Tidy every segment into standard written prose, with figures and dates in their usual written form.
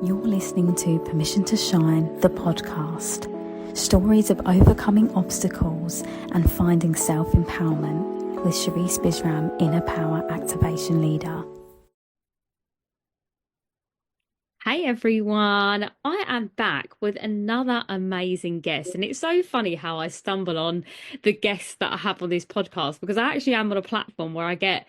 You're listening to Permission to Shine, the podcast. Stories of overcoming obstacles and finding self-empowerment with Sharice Bisram, Inner Power Activation Leader. Hey everyone, I am back with another amazing guest, and it's so funny how I stumble on the guests that I have on this podcast, because I actually am on a platform where I get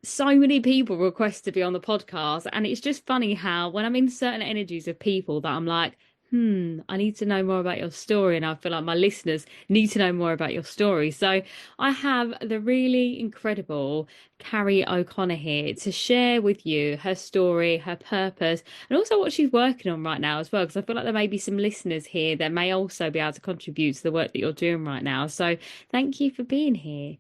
so many people request to be on the podcast, and it's just funny how when I'm in certain energies of people that I'm like, I need to know more about your story, and I feel like my listeners need to know more about your story. So I have the really incredible Karrie O'Connor here to share with you her story, her purpose, and also what she's working on right now as well, because I feel like there may be some listeners here that may also be able to contribute to the work that you're doing right now. So thank you for being here.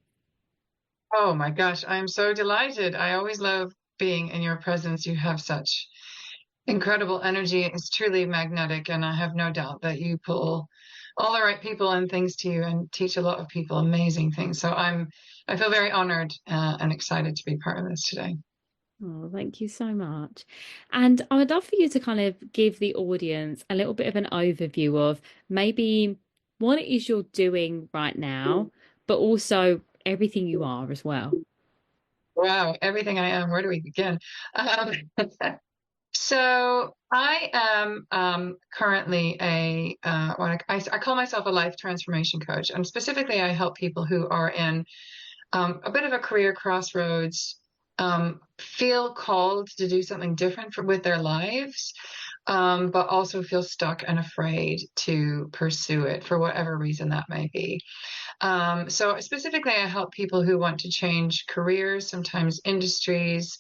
Oh my gosh, I'm so delighted. I always love being in your presence. You have such incredible energy. It's truly magnetic, and I have no doubt that you pull all the right people and things to you and teach a lot of people amazing things. So I feel very honored and excited to be part of this today. Oh, thank you so much. And I would love for you to kind of give the audience a little bit of an overview of maybe what it is you're doing right now, but also everything you are as well. Wow, everything I am. Where do we begin? Um, So I am currently I call myself a life transformation coach, and specifically I help people who are in a bit of a career crossroads, feel called to do something different with their lives, but also feel stuck and afraid to pursue it for whatever reason that may be. So specifically, I help people who want to change careers, sometimes industries,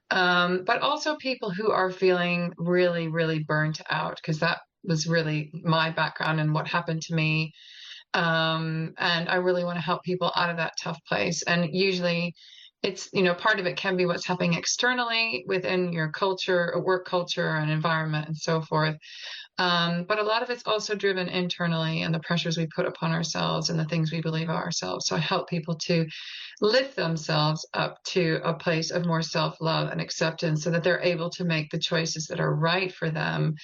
but also people who are feeling really, really burnt out, because that was really my background and what happened to me. And I really want to help people out of that tough place. And usually it's, part of it can be what's happening externally within your culture, or work culture and environment and so forth. But a lot of it's also driven internally, and the pressures we put upon ourselves and the things we believe of ourselves. So I help people to lift themselves up to a place of more self-love and acceptance, so that they're able to make the choices that are right for them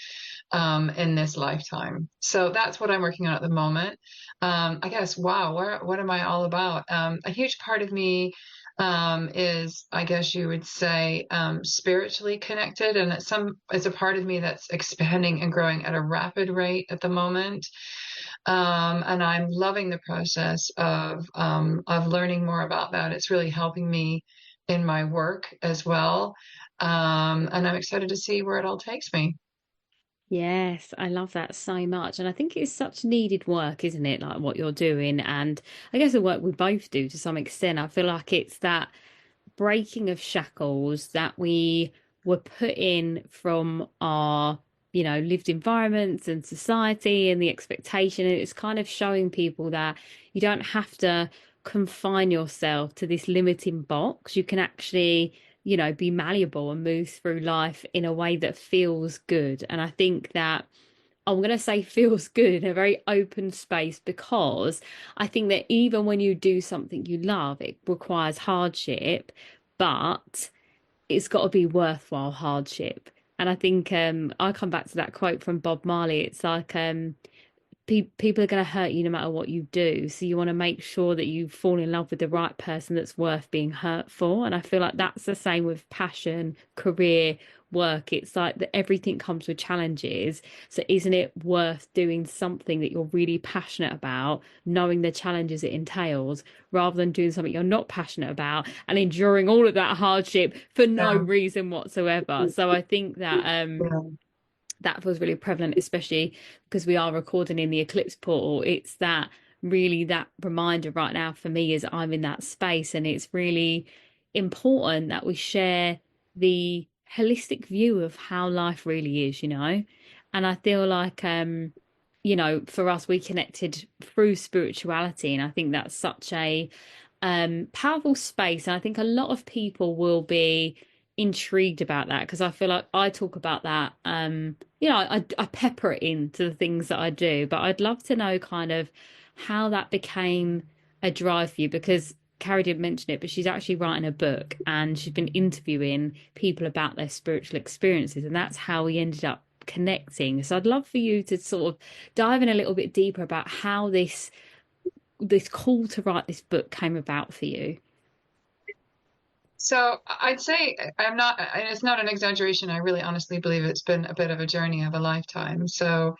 in this lifetime. So that's what I'm working on at the moment. I guess, wow, what am I all about? A huge part of me is, I guess you would say, spiritually connected, and it's a part of me that's expanding and growing at a rapid rate at the moment. And I'm loving the process of learning more about that. It's really helping me in my work as well, and I'm excited to see where it all takes me. Yes, I love that so much. And I think it's such needed work, isn't it? Like what you're doing. And I guess the work we both do to some extent. I feel like it's that breaking of shackles that we were put in from our, lived environments and society and the expectation. And it's kind of showing people that you don't have to confine yourself to this limiting box. You can actually, be malleable and move through life in a way that feels good. And I think that I'm going to say feels good in a very open space, because I think that even when you do something you love, it requires hardship, but it's got to be worthwhile hardship. And I think I come back to that quote from Bob Marley. It's like people are going to hurt you no matter what you do. So you want to make sure that you fall in love with the right person that's worth being hurt for. And I feel like that's the same with passion, career, work. It's like that everything comes with challenges. So isn't it worth doing something that you're really passionate about, knowing the challenges it entails, rather than doing something you're not passionate about and enduring all of that hardship for no reason whatsoever? So I think that that feels really prevalent, especially because we are recording in the eclipse portal. It's that reminder right now for me is I'm in that space, and it's really important that we share the holistic view of how life really is, And I feel like for us, we connected through spirituality, and I think that's such a powerful space. And I think a lot of people will be intrigued about that, because I feel like I talk about that. I pepper it into the things that I do, but I'd love to know kind of how that became a drive for you, because Karrie didn't mention it, but she's actually writing a book and she's been interviewing people about their spiritual experiences, and that's how we ended up connecting. So I'd love for you to sort of dive in a little bit deeper about how this call to write this book came about for you. So I'd say it's not an exaggeration. I really honestly believe it's been a bit of a journey of a lifetime. So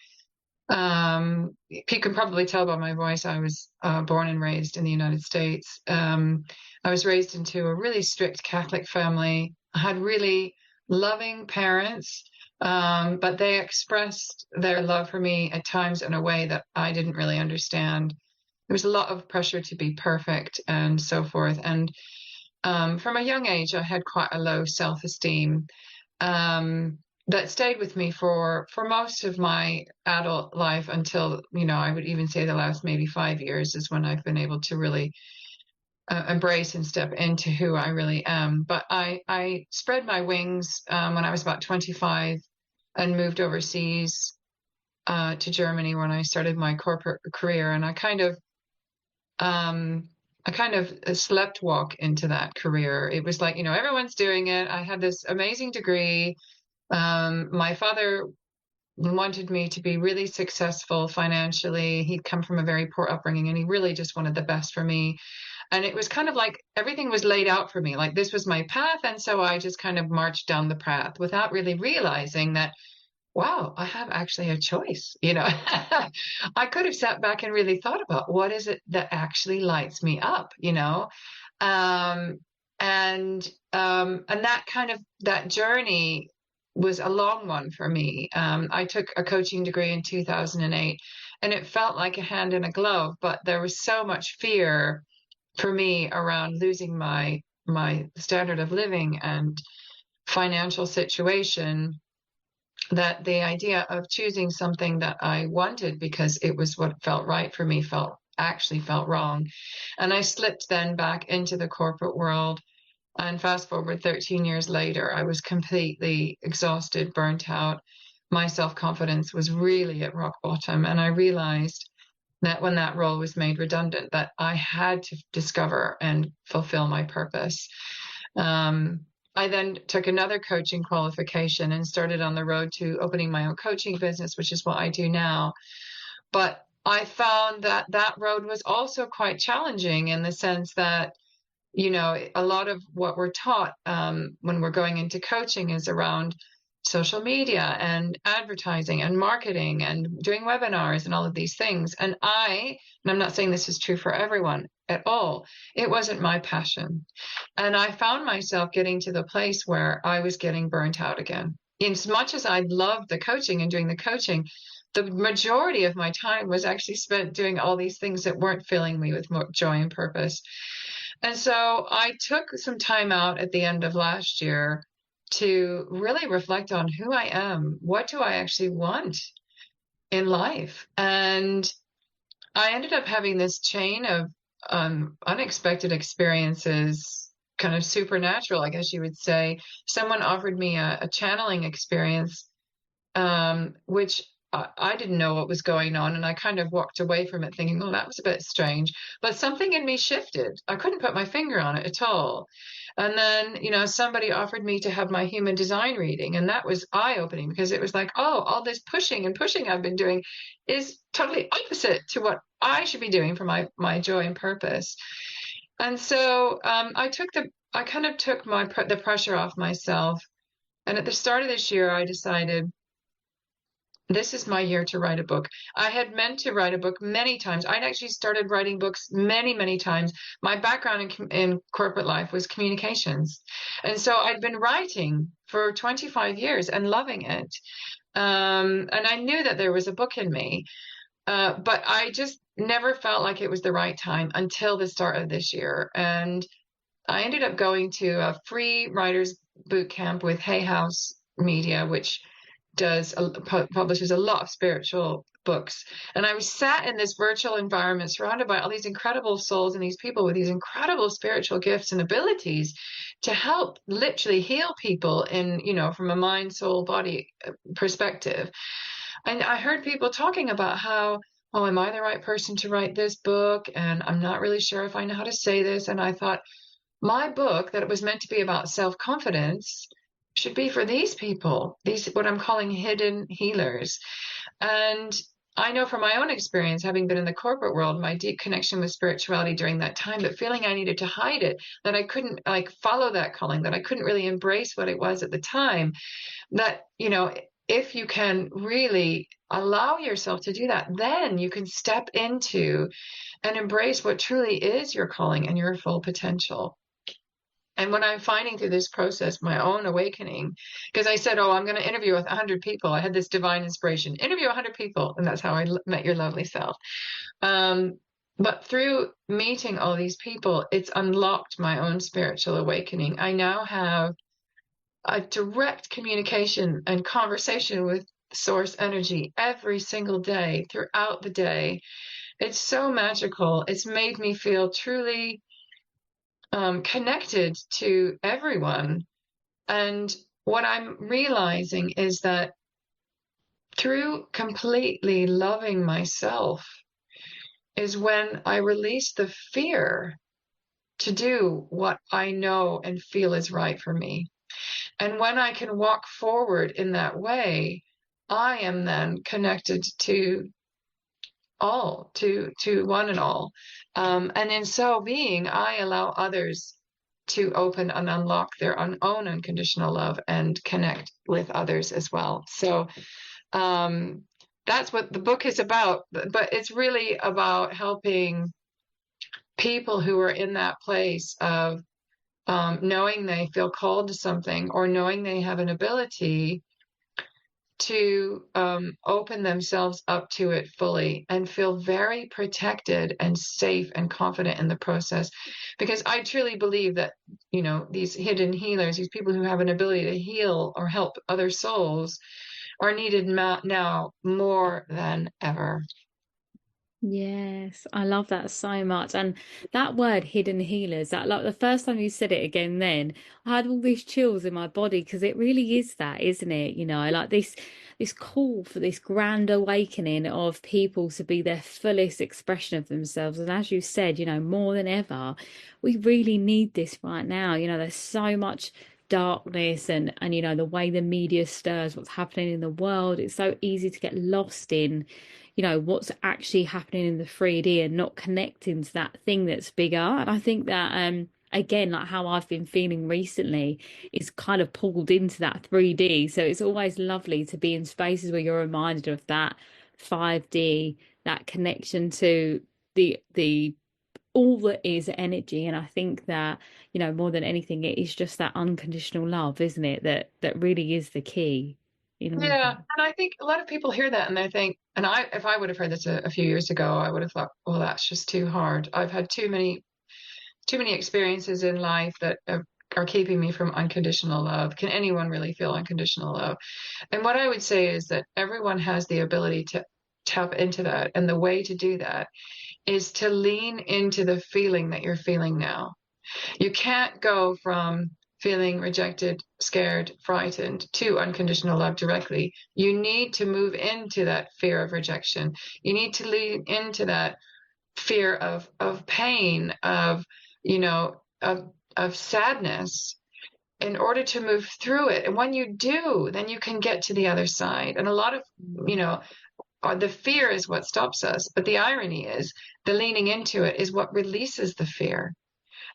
you can probably tell by my voice, I was born and raised in the United States. I was raised into a really strict Catholic family. I had really loving parents, but they expressed their love for me at times in a way that I didn't really understand. There was a lot of pressure to be perfect and so forth. And from a young age, I had quite a low self-esteem. That stayed with me for most of my adult life until, I would even say the last maybe 5 years is when I've been able to really embrace and step into who I really am. But I spread my wings when I was about 25 and moved overseas to Germany when I started my corporate career. And I kind of slept walk into that career. It was like, everyone's doing it. I had this amazing degree. My father wanted me to be really successful financially. He'd come from a very poor upbringing and he really just wanted the best for me. And it was kind of like everything was laid out for me, like this was my path. And so I just kind of marched down the path without really realizing that, wow, I have actually a choice. I could have sat back and really thought about what is it that actually lights me up, and that journey was a long one for me. I took a coaching degree in 2008 and it felt like a hand in a glove, but there was so much fear for me around losing my standard of living and financial situation, that the idea of choosing something that I wanted because it was what felt right for me felt wrong. And I slipped then back into the corporate world. And fast forward 13 years later, I was completely exhausted, burnt out. My self-confidence was really at rock bottom. And I realized that when that role was made redundant, that I had to discover and fulfill my purpose. I then took another coaching qualification and started on the road to opening my own coaching business, which is what I do now. But I found that that road was also quite challenging in the sense that, a lot of what we're taught when we're going into coaching is around social media and advertising and marketing and doing webinars and all of these things. And I'm not saying this is true for everyone at all. It wasn't my passion. And I found myself getting to the place where I was getting burnt out again. As much as I loved the coaching and doing the coaching, the majority of my time was actually spent doing all these things that weren't filling me with more joy and purpose. And so I took some time out at the end of last year to really reflect on who I am. What do I actually want in life? And I ended up having this chain of unexpected experiences, kind of supernatural, I guess you would say. Someone offered me a channeling experience, which I didn't know what was going on. And I kind of walked away from it thinking, oh, that was a bit strange. But something in me shifted. I couldn't put my finger on it at all. And then, somebody offered me to have my human design reading. And that was eye-opening because it was like, oh, all this pushing I've been doing is totally opposite to what I should be doing for my joy and purpose. And so I kind of took the pressure off myself. And at the start of this year, I decided, this is my year to write a book. I had meant to write a book many times. I'd actually started writing books many, many times. My background in corporate life was communications. And so I'd been writing for 25 years and loving it. And I knew that there was a book in me, but I just never felt like it was the right time until the start of this year. And I ended up going to a free writers boot camp with Hay House Media, which publishes a lot of spiritual books. And I was sat in this virtual environment surrounded by all these incredible souls and these people with these incredible spiritual gifts and abilities to help literally heal people in, from a mind, soul, body perspective. And I heard people talking about how, oh, am I the right person to write this book? And I'm not really sure if I know how to say this. And I thought, my book, that it was meant to be about self-confidence, should be for these people, these what I'm calling hidden healers. And I know from my own experience, having been in the corporate world, my deep connection with spirituality during that time, but feeling I needed to hide it, that I couldn't like follow that calling, that I couldn't really embrace what it was at the time, that, you know, if you can really allow yourself to do that, then you can step into and embrace what truly is your calling and your full potential. And when I'm finding through this process my own awakening, because I said, oh, I'm going to interview with 100 people. I had this divine inspiration, interview 100 people. And that's how I met your lovely self. But through meeting all these people, it's unlocked my own spiritual awakening. I now have a direct communication and conversation with source energy every single day, throughout the day. It's so magical. It's made me feel truly connected to everyone. And what I'm realizing is that through completely loving myself is when I release the fear to do what I know and feel is right for me. And when I can walk forward in that way, I am then connected to all, to one and all. And in so being, I allow others to open and unlock their own unconditional love and connect with others as well. So that's what the book is about. But it's really about helping people who are in that place of knowing they feel called to something, or knowing they have an ability to open themselves up to it fully and feel very protected and safe and confident in the process. Because I truly believe that, you know, these hidden healers, these people who have an ability to heal or help other souls, are needed now more than ever. Yes, I love that so much. And that word hidden healers, that like the first time you said it again, then I had all these chills in my body, because it really is that, isn't it? You know, like this call for this grand awakening of people to be their fullest expression of themselves. And as you said, you know, more than ever, we really need this right now. You know, there's so much darkness, and you know, the way the media stirs what's happening in the world. It's so easy to get lost in, you know, what's actually happening in the 3D and not connecting to that thing that's bigger. And I think that again, like how I've been feeling recently, is kind of pulled into that 3D. So it's always lovely to be in spaces where you're reminded of that 5D, that connection to the all that is energy. And I think that, you know, more than anything, it is just that unconditional love, isn't it, that really is the key in all of Yeah, that. and I think a lot of people hear that and they think, and if I would have heard this a few years ago, I would have thought, well, that's just too hard. I've had too many experiences in life that are keeping me from unconditional love. Can anyone really feel unconditional love? And what I would say is that everyone has the ability to tap into that. And the way to do that is to lean into the feeling that you're feeling now. You can't go from feeling rejected, scared, frightened to unconditional love directly. You need to move into that fear of rejection. You need to lean into that fear of pain, of, you know, of sadness, in order to move through it. And when you do, then you can get to the other side. And a lot of, you know, the fear is what stops us. But the irony is the leaning into it is what releases the fear.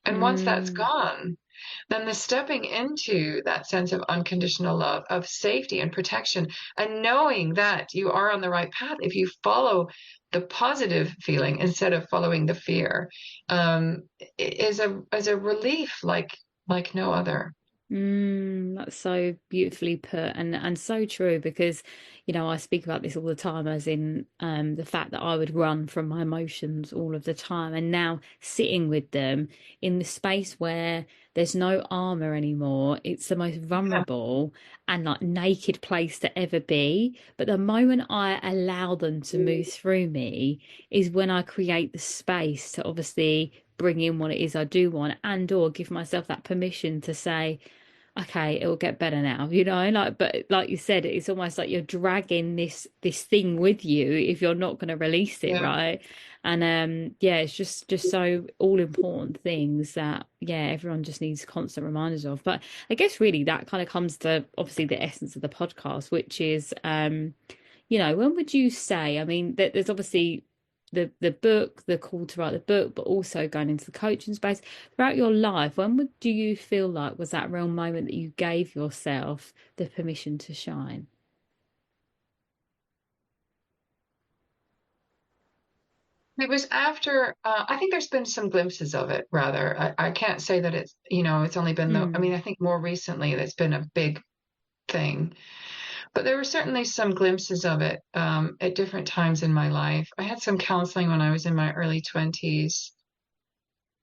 And once that's Mm. gone, then the stepping into that sense of unconditional love, of safety and protection, and knowing that you are on the right path if you follow the positive feeling instead of following the fear, is a relief like no other. That's so beautifully put, and so true, because you know, I speak about this all the time, as in the fact that I would run from my emotions all of the time, and now sitting with them in the space where there's no armor anymore. It's the most Yeah. vulnerable and like naked place to ever be. But the moment I allow them to move through me is when I create the space to obviously bring in what it is I do want, and or give myself that permission to say, okay, it will get better now, like, but like you said, it's almost like you're dragging this thing with you if you're not going to release it, Yeah. right? And yeah, it's just so all important things that, yeah, everyone just needs constant reminders of. But I guess really that kind of comes to obviously the essence of the podcast, which is when would you say, I mean, there's obviously the book, the call to write the book, but also going into the coaching space throughout your life. When do you feel like was that real moment that you gave yourself the permission to shine? It was after, I think there's been some glimpses of it, rather. I can't say that it's, it's only been I Mm. mean, I think more recently that's been a big thing. But there were certainly some glimpses of it at different times in my life. I had some counseling when I was in my early 20s.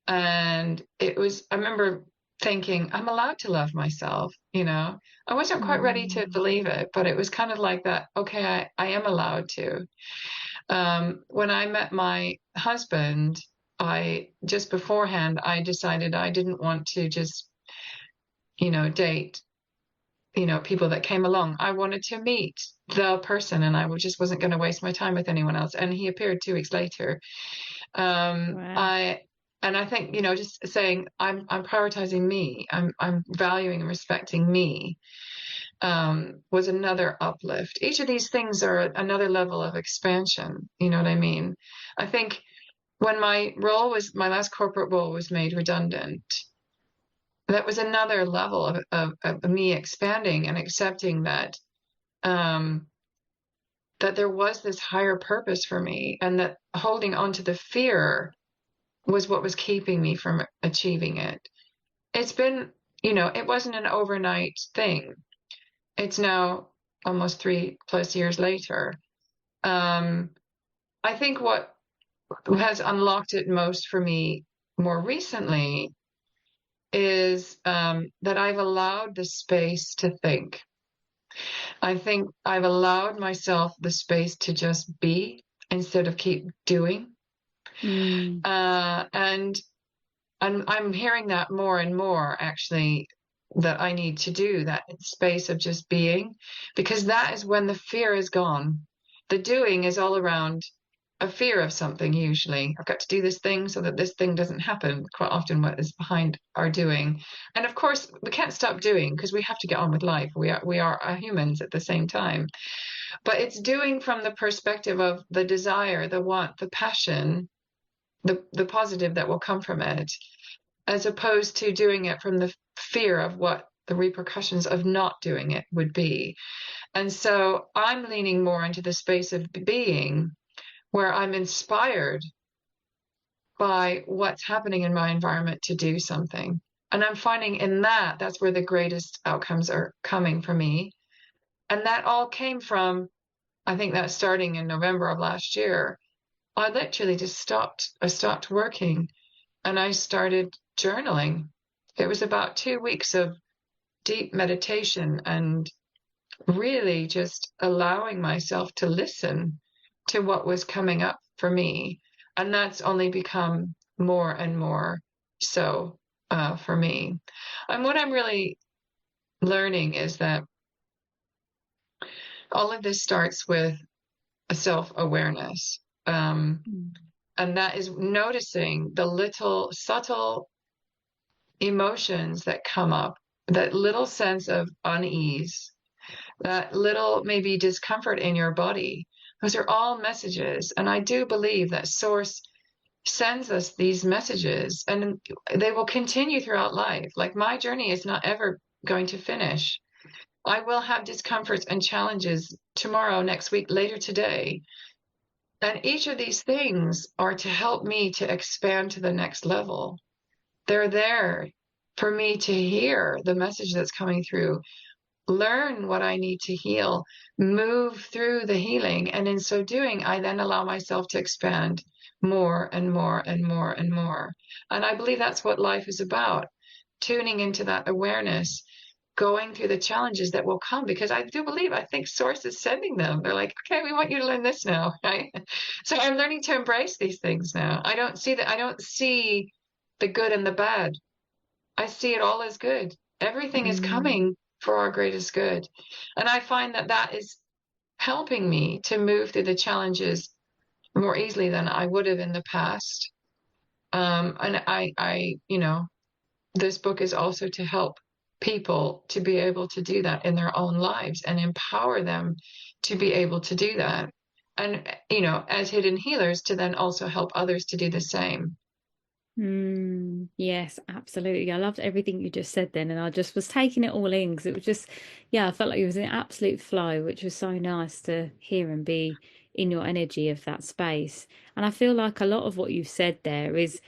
And I remember thinking, I'm allowed to love myself, I wasn't quite ready to believe it, but it was kind of like that, okay, I am allowed to. When I met my husband, just beforehand, I decided I didn't want to just, date, people that came along. I wanted to meet the person, and just wasn't going to waste my time with anyone else. And he appeared 2 weeks later. Wow. I think, just saying I'm prioritizing me. I'm valuing and respecting me. Was another uplift. Each of these things are another level of expansion. You know what I mean? I think when my last corporate role was made redundant, that was another level of me expanding and accepting um, that there was this higher purpose for me, and that holding on to the fear was what was keeping me from achieving it. It's been, it wasn't an overnight thing. It's now almost 3+ years later. I think what has unlocked it most for me more recently is that I've allowed the space to think. I think I've allowed myself the space to just be instead of keep doing. Mm. And I'm hearing that more and more, actually, that I need to do that space of just being, because that is when the fear is gone. The doing is all around a fear of something, usually. I've got to do this thing so that this thing doesn't happen, quite often what is behind our doing. And of course, we can't stop doing because we have to get on with life. We are humans at the same time. But it's doing from the perspective of the desire, the want, the passion, the positive that will come from it, as opposed to doing it from the fear of what the repercussions of not doing it would be. And so I'm leaning more into the space of being, where I'm inspired by what's happening in my environment to do something. And I'm finding in that's where the greatest outcomes are coming for me. And that all came from, I think that starting in November of last year, I literally just stopped. I stopped working and I started journaling. It was about 2 weeks of deep meditation and really just allowing myself to listen to what was coming up for me. And that's only become more and more so for me. And what I'm really learning is that all of this starts with a self-awareness. And that is noticing the little subtle emotions that come up, that little sense of unease, that little maybe discomfort in your body. Those are all messages. And I do believe that Source sends us these messages and they will continue throughout life. Like, my journey is not ever going to finish. I will have discomforts and challenges tomorrow, next week, later today. And each of these things are to help me to expand to the next level. They're there for me to hear the message that's coming through, learn what I need to heal, move through the healing. And in so doing, I then allow myself to expand more and more and more and more. And I believe that's what life is about, tuning into that awareness, going through the challenges that will come, because I think Source is sending them. They're like, okay, we want you to learn this now, right? So I'm learning to embrace these things now. I don't see the good and the bad. I see it all as good. Everything is coming for our greatest good. And I find that that is helping me to move through the challenges more easily than I would have in the past. And you know, this book is also to help people to be able to do that in their own lives and empower them to be able to do that. And, you know, as hidden healers, to then also help others to do the same. Yes, absolutely. I loved everything you just said then, and I just was taking it all in because it was just, yeah, I felt like it was an absolute flow, which was so nice to hear and be in your energy of that space. And I feel like a lot of what you've said there is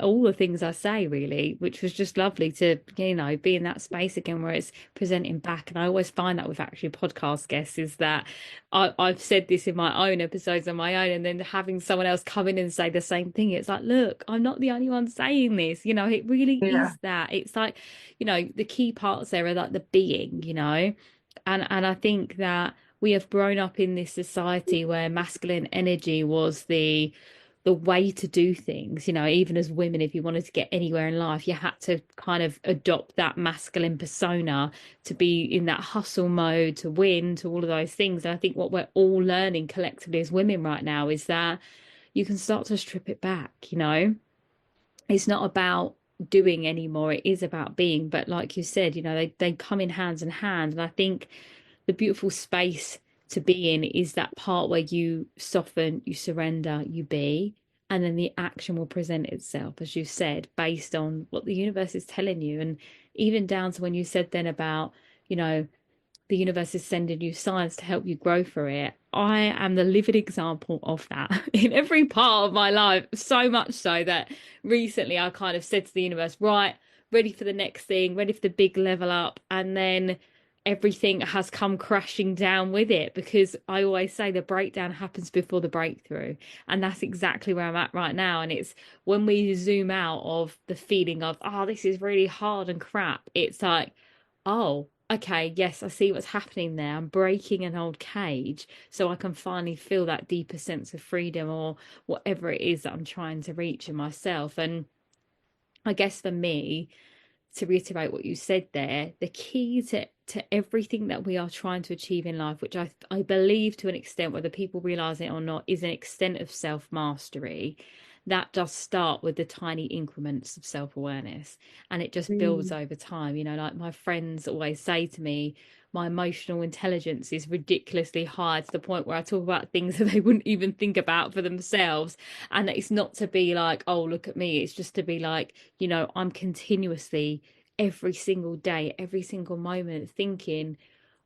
all the things I say really, which was just lovely to, you know, be in that space again where it's presenting back. And I always find that with actually podcast guests is that I've said this in my own episodes on my own, and then having someone else come in and say the same thing. It's like, look, I'm not the only one saying this. You know, it really Yeah. is that. It's like, you know, the key parts there are like the being, you know, and I think that we have grown up in this society where masculine energy was the way to do things. You know, even as women, if you wanted to get anywhere in life, you had to kind of adopt that masculine persona to be in that hustle mode, to win, to all of those things. And I think what we're all learning collectively as women right now is that you can start to strip it back, you know? It's not about doing anymore, it is about being. But like you said, you know, they come in hands in hand. And I think the beautiful space to be in is that part where you soften, you surrender, you be, and then the action will present itself, as you said, based on what the universe is telling you. And even down to when you said then about, you know, the universe is sending you signs to help you grow through it. I am the living example of that in every part of my life. So much so that recently I kind of said to the universe, right, ready for the next thing, ready for the big level up. And then everything has come crashing down with it, because I always say the breakdown happens before the breakthrough. And that's exactly where I'm at right now. And it's when we zoom out of the feeling of, oh, this is really hard and crap, it's like, oh, okay, yes, I see what's happening there. I'm breaking an old cage so I can finally feel that deeper sense of freedom or whatever it is that I'm trying to reach in myself. And I guess for me, to reiterate what you said there, the key to everything that we are trying to achieve in life, which I believe to an extent, whether people realize it or not, is an extent of self mastery. That does start with the tiny increments of self awareness, and it just builds over time. You know, like my friends always say to me, my emotional intelligence is ridiculously high to the point where I talk about things that they wouldn't even think about for themselves. And it's not to be like, oh, look at me. It's just to be like, you know, I'm continuously every single day, every single moment thinking,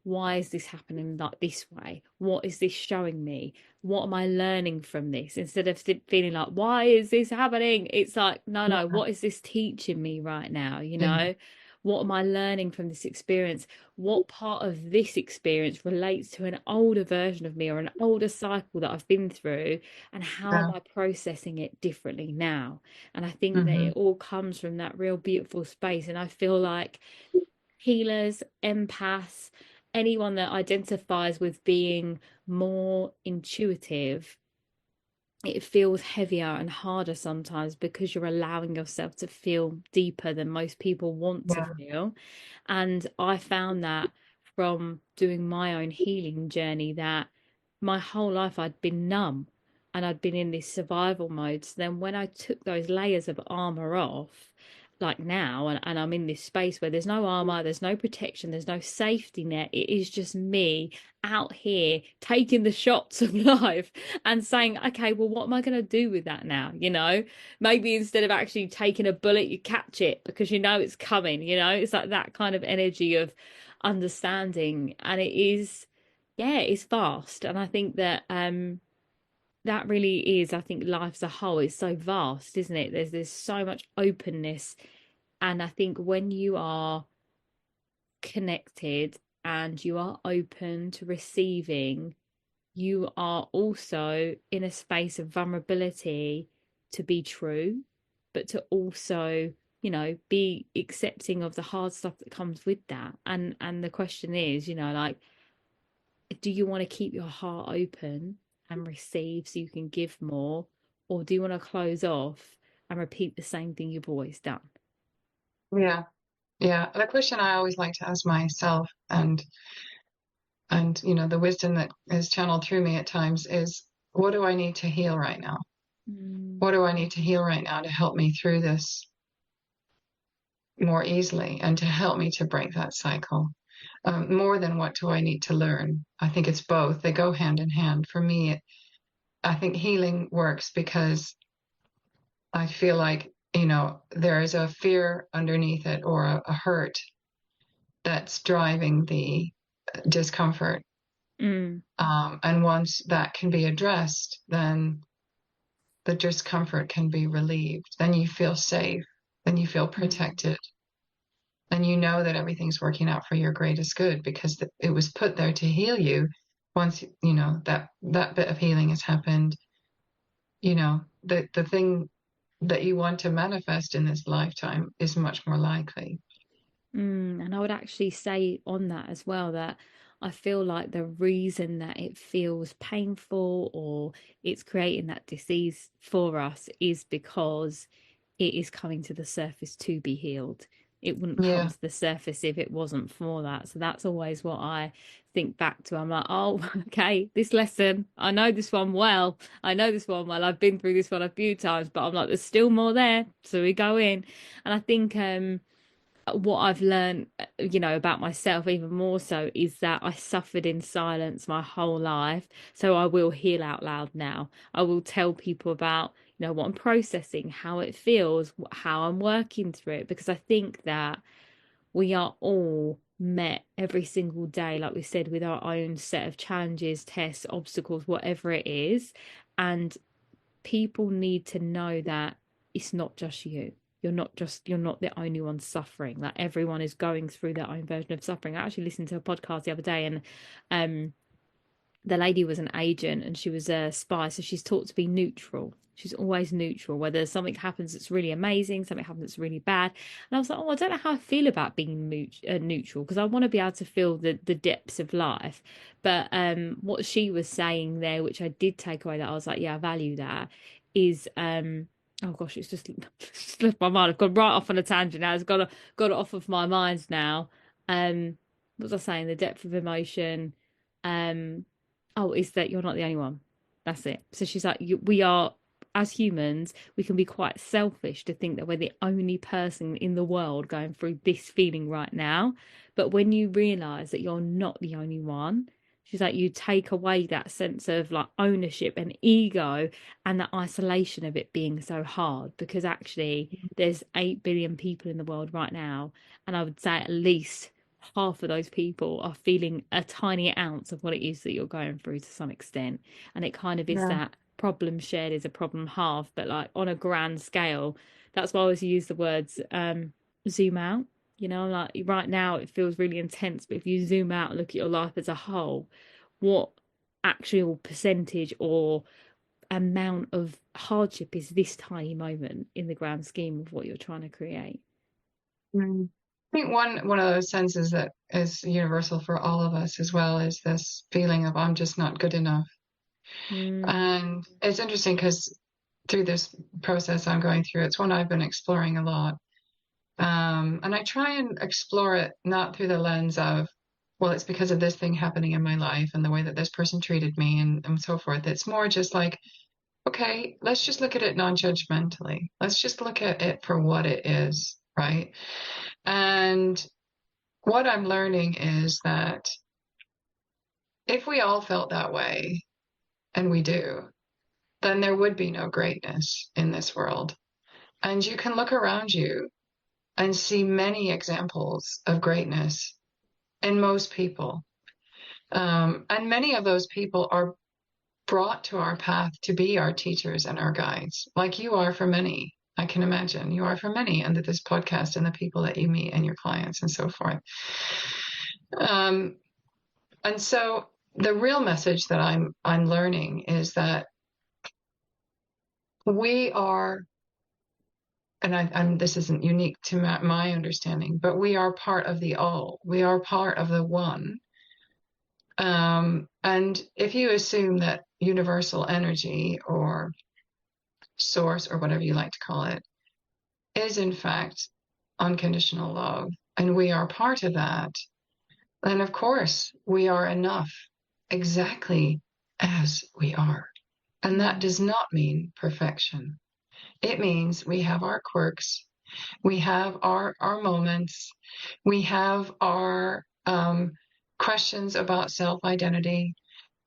why is this happening like this way? What is this showing me? What am I learning from this? Instead of feeling like, why is this happening? It's like, no, what is this teaching me right now? You know, what am I learning from this experience? What part of this experience relates to an older version of me or an older cycle that I've been through? And how am Yeah. I processing it differently now? And I think that Mm-hmm. it all comes from that real beautiful space. And I feel like healers, empaths, anyone that identifies with being more intuitive, it feels heavier and harder sometimes because you're allowing yourself to feel deeper than most people want to Yeah. feel. And I found that from doing my own healing journey, that my whole life I'd been numb and I'd been in this survival mode. So then when I took those layers of armor off, like now, and I'm in this space where there's no armor, there's no protection, there's no safety net. It is just me out here taking the shots of life and saying, okay, well, what am I going to do with that now? You know, maybe instead of actually taking a bullet, you catch it because you know it's coming. You know, it's like that kind of energy of understanding. And it is, yeah, it's vast. And I think that that really is, I think life as a whole is so vast, isn't it? There's so much openness. And I think when you are connected and you are open to receiving, you are also in a space of vulnerability to be true, but to also, you know, be accepting of the hard stuff that comes with that. And the question is, you know, like, do you want to keep your heart open and receive so you can give more, or do you want to close off and repeat the same thing you've always done? Yeah. Yeah. The question I always like to ask myself, and the wisdom that is channeled through me at times is, what do I need to heal right now? Mm. What do I need to heal right now to help me through this more easily and to help me to break that cycle? More than what do I need to learn? I think it's both. They go hand in hand. For me, I think healing works because I feel like, there is a fear underneath it, or a hurt that's driving the discomfort. Mm. And once that can be addressed, then the discomfort can be relieved. Then you feel safe. Then you feel Mm. protected. And you know that everything's working out for your greatest good because it was put there to heal you. Once, that bit of healing has happened, the thing that you want to manifest in this lifetime is much more likely. And I would actually say on that as well that I feel like the reason that it feels painful or it's creating that disease for us is because it is coming to the surface to be healed. It wouldn't come Yeah. to the surface if it wasn't for that. So that's always what I think back to. I'm like, oh, okay, this lesson, I know this one well. I know this one well. I've been through this one a few times, but I'm like, there's still more there. So we go in. And I think what I've learned, about myself even more so is that I suffered in silence my whole life. So I will heal out loud now. I will tell people about, what I'm processing, how it feels, how I'm working through it, because I think that we are all met every single day, like we said, with our own set of challenges, tests, obstacles, whatever it is. And people need to know that it's not just you. You're not the only one suffering. Like everyone is going through their own version of suffering. I actually listened to a podcast the other day, and the lady was an agent and she was a spy, so she's taught to be neutral. She's always neutral, whether something happens that's really amazing, something happens that's really bad. And I was like, oh, I don't know how I feel about being neutral, because I want to be able to feel the depths of life. But what she was saying there, which I did take away, that I was like, yeah, I value that, is oh gosh, it's just slipped my mind. I've gone right off on a tangent now. It's got it off of my mind now. What was I saying? The depth of emotion. Um, oh, is that you're not the only one. That's it. So she's like, we are, as humans, we can be quite selfish to think that we're the only person in the world going through this feeling right now. But when you realize that you're not the only one, she's like, you take away that sense of like ownership and ego and that isolation of it being so hard, because actually there's 8 billion people in the world right now. And I would say at least half of those people are feeling a tiny ounce of what it is that you're going through to some extent. And it kind of is Yeah. that problem shared is a problem halved, but like on a grand scale. That's why I always use the words zoom out. Like right now it feels really intense, but if you zoom out and look at your life as a whole, what actual percentage or amount of hardship is this tiny moment in the grand scheme of what you're trying to create? Mm. I think one of those senses that is universal for all of us as well is this feeling of, I'm just not good enough. Mm. And it's interesting because through this process I'm going through, it's one I've been exploring a lot. And I try and explore it not through the lens of, well, it's because of this thing happening in my life and the way that this person treated me and so forth. It's more just like, okay, let's just look at it non-judgmentally. Let's just look at it for what it is, right? And what I'm learning is that if we all felt that way, and we do, then there would be no greatness in this world. And you can look around you and see many examples of greatness in most people. And many of those people are brought to our path to be our teachers and our guides, like you are for many. I can imagine you are for many under this podcast and the people that you meet and your clients and so forth. And so the real message that I'm learning is that we are, and this isn't unique to my understanding, but we are part of the all. We are part of the one. And if you assume that universal energy or source or whatever you like to call it is in fact unconditional love, and we are part of that, then of course we are enough exactly as we are. And that does not mean perfection. It means we have our quirks, we have our moments, we have our questions about self-identity.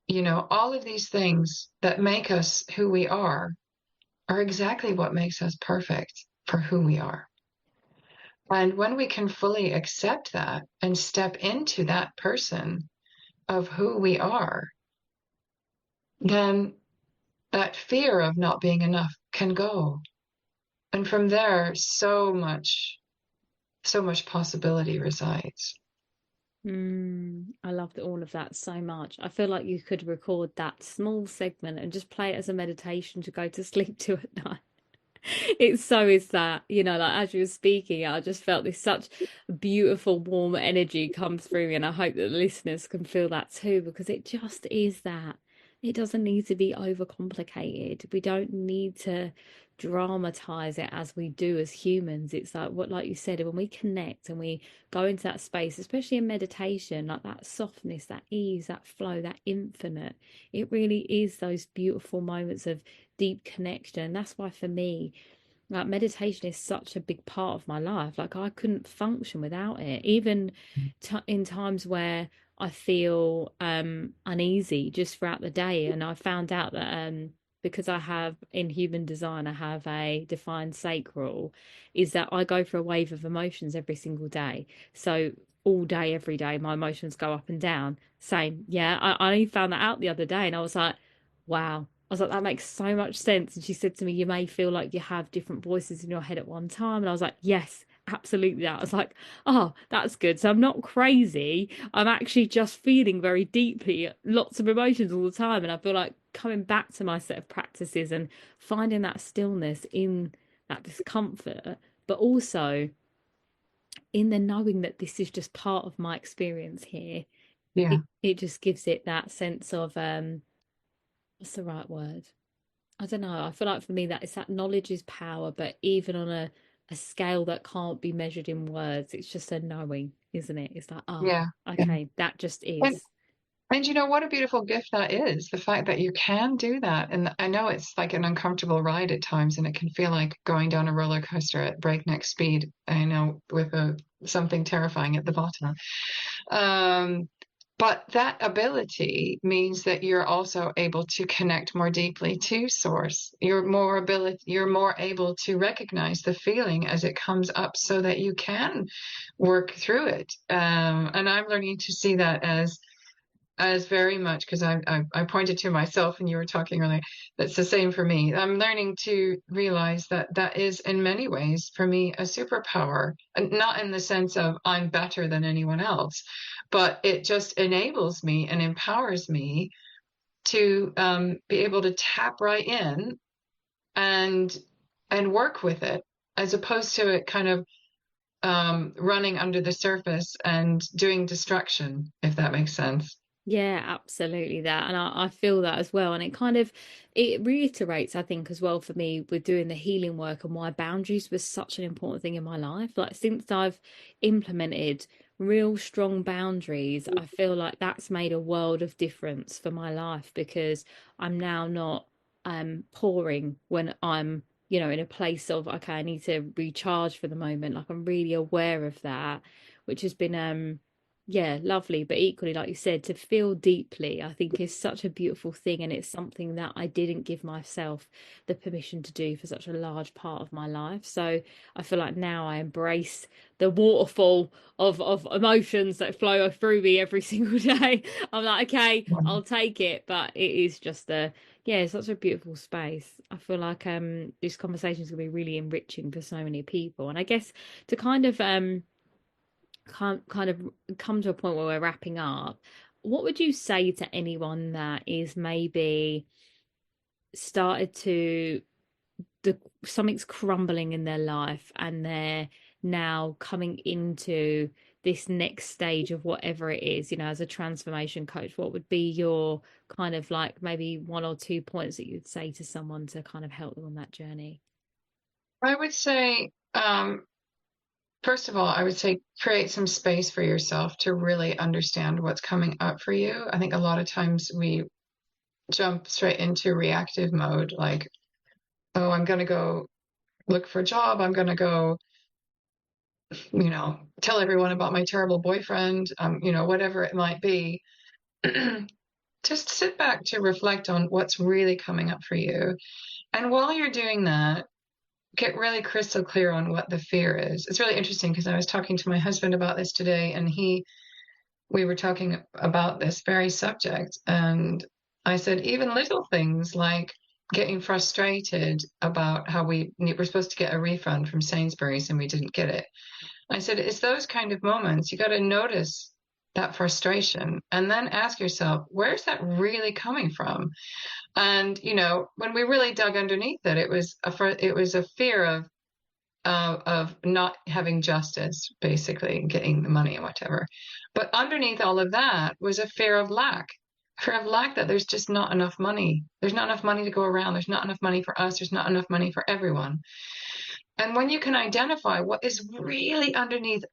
All of these things that make us who we are exactly what makes us perfect for who we are. And when we can fully accept that and step into that person of who we are, then that fear of not being enough can go. And from there, so much possibility resides. I loved all of that so much. I feel like you could record that small segment and just play it as a meditation to go to sleep to at night. It's so is that, like as you were speaking, I just felt this such beautiful, warm energy come through me, and I hope that the listeners can feel that too, because it just is that. It doesn't need to be overcomplicated. We don't need to dramatize it as we do as humans. It's like you said, when we connect and we go into that space, especially in meditation, like that softness, that ease, that flow, that infinite, it really is those beautiful moments of deep connection. That's why for me, like meditation is such a big part of my life. Like I couldn't function without it, even in times where I feel uneasy just throughout the day. And I found out that because I have in human design, I have a defined sacral, is that I go for a wave of emotions every single day. So all day, every day, my emotions go up and down. Same, yeah. I only found that out the other day, and I was like, wow. I was like, that makes so much sense. And she said to me, you may feel like you have different voices in your head at one time. And I was like, yes, absolutely. That I was like, oh, that's good. So I'm not crazy. I'm actually just feeling very deeply lots of emotions all the time. And I feel like coming back to my set of practices and finding that stillness in that discomfort, but also in the knowing that this is just part of my experience here. Yeah. It just gives it that sense of what's the right word? I don't know. I feel like for me that it's that knowledge is power, but even on a scale that can't be measured in words, it's just a knowing, isn't it? It's like, oh, Yeah. Yeah. okay, that just And is. what a beautiful gift that is, the fact that you can do that. And I know it's like an uncomfortable ride at times, and it can feel like going down a roller coaster at breakneck speed, I know, with something terrifying at the bottom. But that ability means that you're also able to connect more deeply to source. You're more able to recognize the feeling as it comes up so that you can work through it. And I'm learning to see that as very much, because I pointed to myself and you were talking earlier, that's the same for me. I'm learning to realize that that is in many ways for me a superpower, and not in the sense of I'm better than anyone else, but it just enables me and empowers me to be able to tap right in and work with it, as opposed to it kind of running under the surface and doing destruction, if that makes sense. Yeah, absolutely that. And I feel that as well. And it reiterates, I think, as well for me with doing the healing work and why boundaries was such an important thing in my life. Like since I've implemented real strong boundaries, I feel like that's made a world of difference for my life, because I'm now not pouring when I'm, in a place of, okay, I need to recharge for the moment. Like I'm really aware of that, which has been yeah, lovely. But equally, like you said, to feel deeply, I think is such a beautiful thing. And it's something that I didn't give myself the permission to do for such a large part of my life. So I feel like now I embrace the waterfall of emotions that flow through me every single day. I'm like, okay, I'll take it. But it is just yeah, it's such a beautiful space. I feel like this conversation is gonna be really enriching for so many people. And I guess to kind of come to a point where we're wrapping up, what would you say to anyone that is maybe started to something's crumbling in their life and they're now coming into this next stage of whatever it is, as a transformation coach? What would be your kind of like maybe one or two points that you'd say to someone to kind of help them on that journey? I would say, first of all, I would say create some space for yourself to really understand what's coming up for you. I think a lot of times we jump straight into reactive mode, like, oh, I'm going to go look for a job. I'm going to go, tell everyone about my terrible boyfriend, whatever it might be. Just sit back to reflect on what's really coming up for you. And while you're doing that, get really crystal clear on what the fear is. It's really interesting because I was talking to my husband about this today, and we were talking about this very subject. And I said, even little things like getting frustrated about how we're supposed to get a refund from Sainsbury's and we didn't get it. I said, it's those kind of moments. You got to notice that frustration and then ask yourself, where's that really coming from? And, when we really dug underneath it, it was a fear of not having justice, basically, getting the money and whatever. But underneath all of that was a fear of lack that there's just not enough money. There's not enough money to go around. There's not enough money for us. There's not enough money for everyone. And when you can identify what is really underneath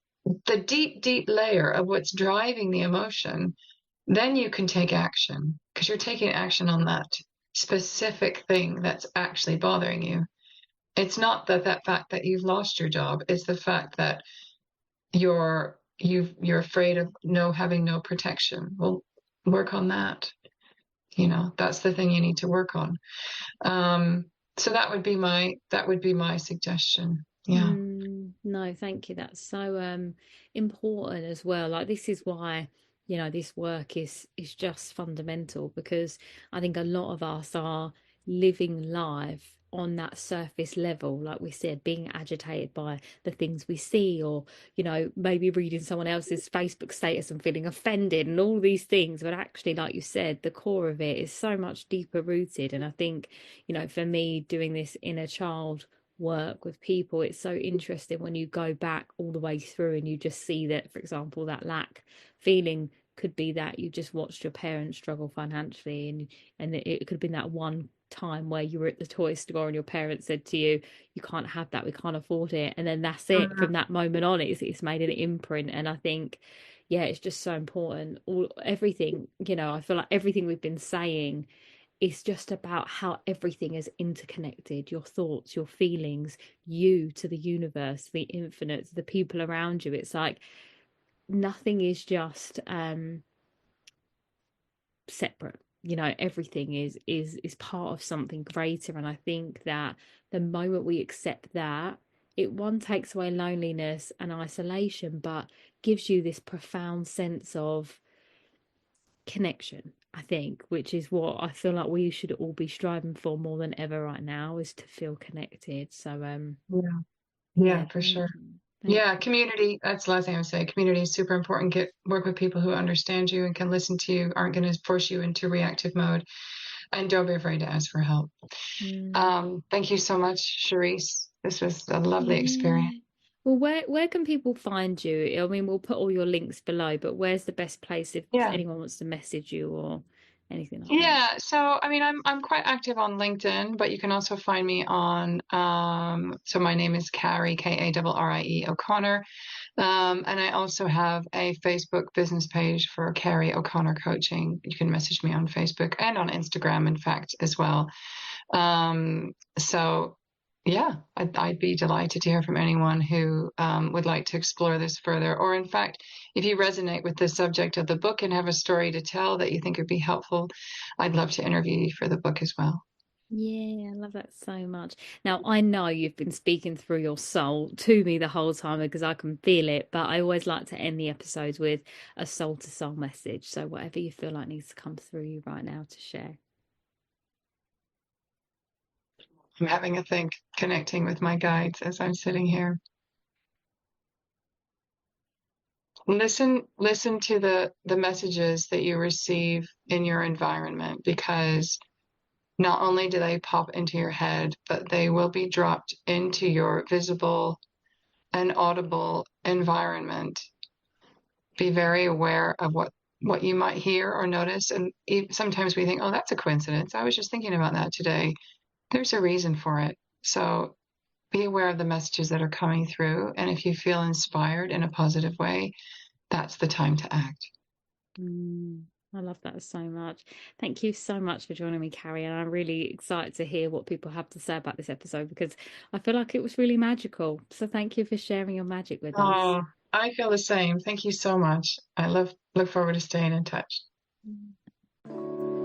the deep, deep layer of what's driving the emotion, then you can take action because you're taking action on that specific thing that's actually bothering you. It's not that fact that you've lost your job. It's the fact that you're afraid of having no protection. Well, work on that. That's the thing you need to work on. So that would be my suggestion. Yeah. No, thank you. That's so important as well. Like, this is why, this work is just fundamental, because I think a lot of us are living life on that surface level, like we said, being agitated by the things we see, or maybe reading someone else's Facebook status and feeling offended and all these things. But actually, like you said, the core of it is so much deeper rooted. And I think, for me, doing this inner child work with people, it's so interesting when you go back all the way through and you just see that, for example, that lack feeling could be that you just watched your parents struggle financially, and it could have been that one time where you were at the toy store and your parents said to you, you can't have that, we can't afford it, and then that's it. From that moment on, it's made an imprint. And I think, yeah, it's just so important. Everything, I feel like everything we've been saying is just about how everything is interconnected. Your thoughts, your feelings, you to the universe, the infinite, to the people around you. It's like nothing is just separate. Everything is part of something greater. And I think that the moment we accept that, it one takes away loneliness and isolation, but gives you this profound sense of connection, I think, which is what I feel like we should all be striving for more than ever right now, is to feel connected. So yeah, for sure. Yeah, community. That's the last thing I would say. Community is super important. Work with people who understand you and can listen to you, aren't going to force you into reactive mode, and don't be afraid to ask for help. Thank you so much, Charisse. This was a lovely experience. Well, where can people find you? I mean, we'll put all your links below, but where's the best place if anyone wants to message you or anything like that? Yeah, so I mean, I'm quite active on LinkedIn, but you can also find me on so my name is Karrie, Karrie O'Connor. And I also have a Facebook business page for Karrie O'Connor Coaching. You can message me on Facebook and on Instagram, in fact, as well. So yeah, I'd be delighted to hear from anyone who would like to explore this further. Or in fact, if you resonate with the subject of the book and have a story to tell that you think would be helpful, I'd love to interview you for the book as well. Yeah, I love that so much. Now, I know you've been speaking through your soul to me the whole time because I can feel it, but I always like to end the episodes with a soul to soul message. So whatever you feel like needs to come through you right now to share. I'm having a think, connecting with my guides as I'm sitting here. Listen to the messages that you receive in your environment, because not only do they pop into your head, but they will be dropped into your visible and audible environment. Be very aware of what you might hear or notice. And sometimes we think, oh, that's a coincidence. I was just thinking about that today. There's a reason for it. So be aware of the messages that are coming through. And if you feel inspired in a positive way, that's the time to act. I love that so much. Thank you so much for joining me, Karrie. And I'm really excited to hear what people have to say about this episode, because I feel like it was really magical. So thank you for sharing your magic with us. Oh, I feel the same. Thank you so much. I look forward to staying in touch.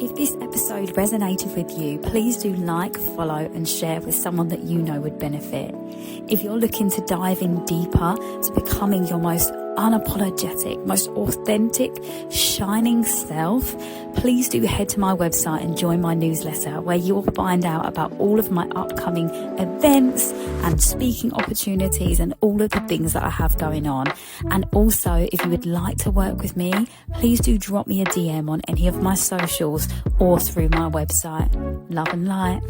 If this episode resonated with you, please do like, follow, and share with someone that you know would benefit. If you're looking to dive in deeper to becoming your most unapologetic, most authentic, shining self, please do head to my website and join my newsletter, where you will find out about all of my upcoming events and speaking opportunities and all of the things that I have going on. And also, if you would like to work with me, please do drop me a DM on any of my socials or through my website. Love and light.